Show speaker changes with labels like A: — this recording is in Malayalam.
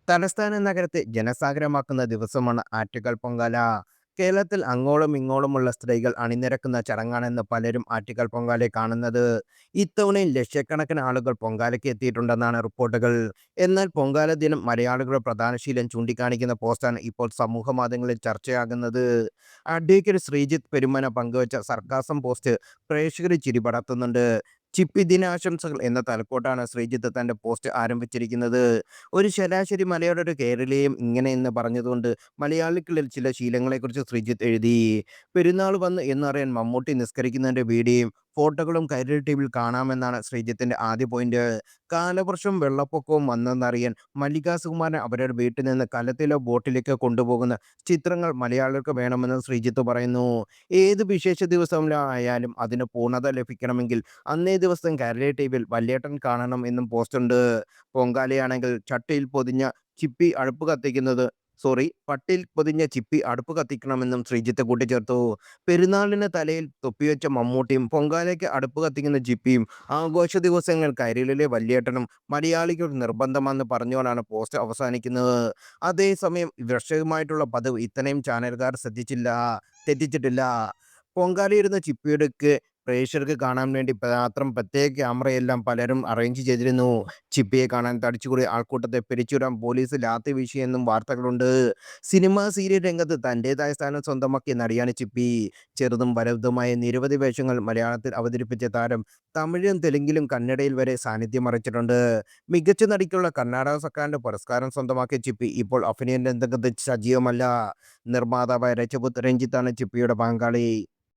A: തലസ്ഥാന നഗരത്തെ ജനസാഗരമാക്കുന്ന ദിവസമാണ് ആറ്റുകാൽ പൊങ്കാല. കേരളത്തിൽ അങ്ങോളം ഇങ്ങോളമുള്ള സ്ത്രീകൾ അണിനിരക്കുന്ന ചടങ്ങാണെന്ന് പലരും ആറ്റുകാൽ പൊങ്കാലയെ കാണുന്നത്. ഇത്തവണയും ലക്ഷക്കണക്കിന് ആളുകൾ പൊങ്കാലയ്ക്ക് എത്തിയിട്ടുണ്ടെന്നാണ് റിപ്പോർട്ടുകൾ. എന്നാൽ പൊങ്കാല ദിനം മലയാളികളുടെ പ്രധാന ശീലം ചൂണ്ടിക്കാണിക്കുന്ന പോസ്റ്റാണ് ഇപ്പോൾ സമൂഹ മാധ്യമങ്ങളിൽ ചർച്ചയാകുന്നത്. അഡ്വക്കേറ്റ് ശ്രീജിത്ത് പെരുമന പങ്കുവച്ച സർക്കാസം പോസ്റ്റ് പ്രേക്ഷകരെ ചിരിപടർത്തുന്നുണ്ട്. ചിപ്പി ദിനാശംസകൾ എന്ന തലക്കോട്ടാണ് ശ്രീജിത്ത് തന്റെ പോസ്റ്റ് ആരംഭിച്ചിരിക്കുന്നത്. ഒരു ശരാശരി മലയാളി ഒരു കേരളീയം ഇങ്ങനെയെന്ന് പറഞ്ഞതുകൊണ്ട് മലയാളികളിൽ ചില ശീലങ്ങളെക്കുറിച്ച് ശ്രീജിത്ത് എഴുതി. പെരുന്നാൾ വന്ന് എന്നറിയാൻ മമ്മൂട്ടി നിസ്കരിക്കുന്നതിന്റെ വീഡിയോയും ഫോട്ടോകളും കൈരളി ടിവിയിൽ കാണാമെന്നാണ് ശ്രീജിത്തിന്റെ ആദ്യ പോയിന്റ്. കാലവർഷവും വെള്ളപ്പൊക്കവും വന്നെന്നറിയാൻ മല്ലികാ സുകുമാരൻ അവരുടെ വീട്ടിൽ നിന്ന് കലത്തിലോ ബോട്ടിലേക്കോ കൊണ്ടുപോകുന്ന ചിത്രങ്ങൾ മലയാളികൾക്ക് വേണമെന്ന് ശ്രീജിത്ത് പറയുന്നു. ഏത് വിശേഷ ദിവസമായാലും അതിന് പൂർണ്ണത ലഭിക്കണമെങ്കിൽ അന്നേ ദിവസം കൈരളി ടിവിയിൽ വല്യേട്ടൻ കാണണം എന്നും പോസ്റ്റുണ്ട്. പൊങ്കാലയാണെങ്കിൽ പട്ടിൽ പൊതിഞ്ഞ ചിപ്പി അടുപ്പ് കത്തിക്കണമെന്നും ശ്രീജിത്ത് കൂട്ടിച്ചേർത്തു. പെരുന്നാളിന് തലയിൽ തൊപ്പിവെച്ച മമ്മൂട്ടിയും പൊങ്കാലയ്ക്ക് അടുപ്പ് കത്തിക്കുന്ന ചിപ്പിയും ആഘോഷ ദിവസങ്ങൾ കൈരളിയിലെ വല്യേട്ടനും മലയാളികൾ നിർബന്ധമെന്ന് പറഞ്ഞുകൊണ്ടാണ് പോസ്റ്റ് അവസാനിക്കുന്നത്. അതേസമയം വിഷയമായിട്ടുള്ള പതിവ് ഇത്രയും ചാനലുകാർ തെറ്റിച്ചിട്ടില്ല. പൊങ്കാലയിടുന്ന ചിപ്പിയെടുക്ക് പ്രേക്ഷകർക്ക് കാണാൻ വേണ്ടി മാത്രം പ്രത്യേക ക്യാമറയെല്ലാം പലരും അറേഞ്ച് ചെയ്തിരുന്നു. ചിപ്പിയെ കാണാൻ തടിച്ചുകൂടിയ ആൾക്കൂട്ടത്തെ പിരിച്ചുവിടാൻ പോലീസ് ലാത്തി വീശിയെന്നും വാർത്തകളുണ്ട്. സിനിമ സീരിയൽ രംഗത്ത് തന്റേതായ സ്ഥാനം സ്വന്തമാക്കിയ നടിയാണ് ചിപ്പി. ചെറുതും വലുതുമായ നിരവധി വേഷങ്ങൾ മലയാളത്തിൽ അവതരിപ്പിച്ച താരം തമിഴിലും തെലുങ്കിലും കന്നഡയിൽ വരെ സാന്നിധ്യം അറിയിച്ചിട്ടുണ്ട്. മികച്ച നടിക്കുള്ള കർണാടക സർക്കാരിന്റെ പുരസ്കാരം സ്വന്തമാക്കിയ ചിപ്പി ഇപ്പോൾ അഭിനയ രംഗത്ത് സജീവമല്ല. നിർമ്മാതാവായ രജപുത് രഞ്ജിത്താണ് ചിപ്പിയുടെ പങ്കാളി.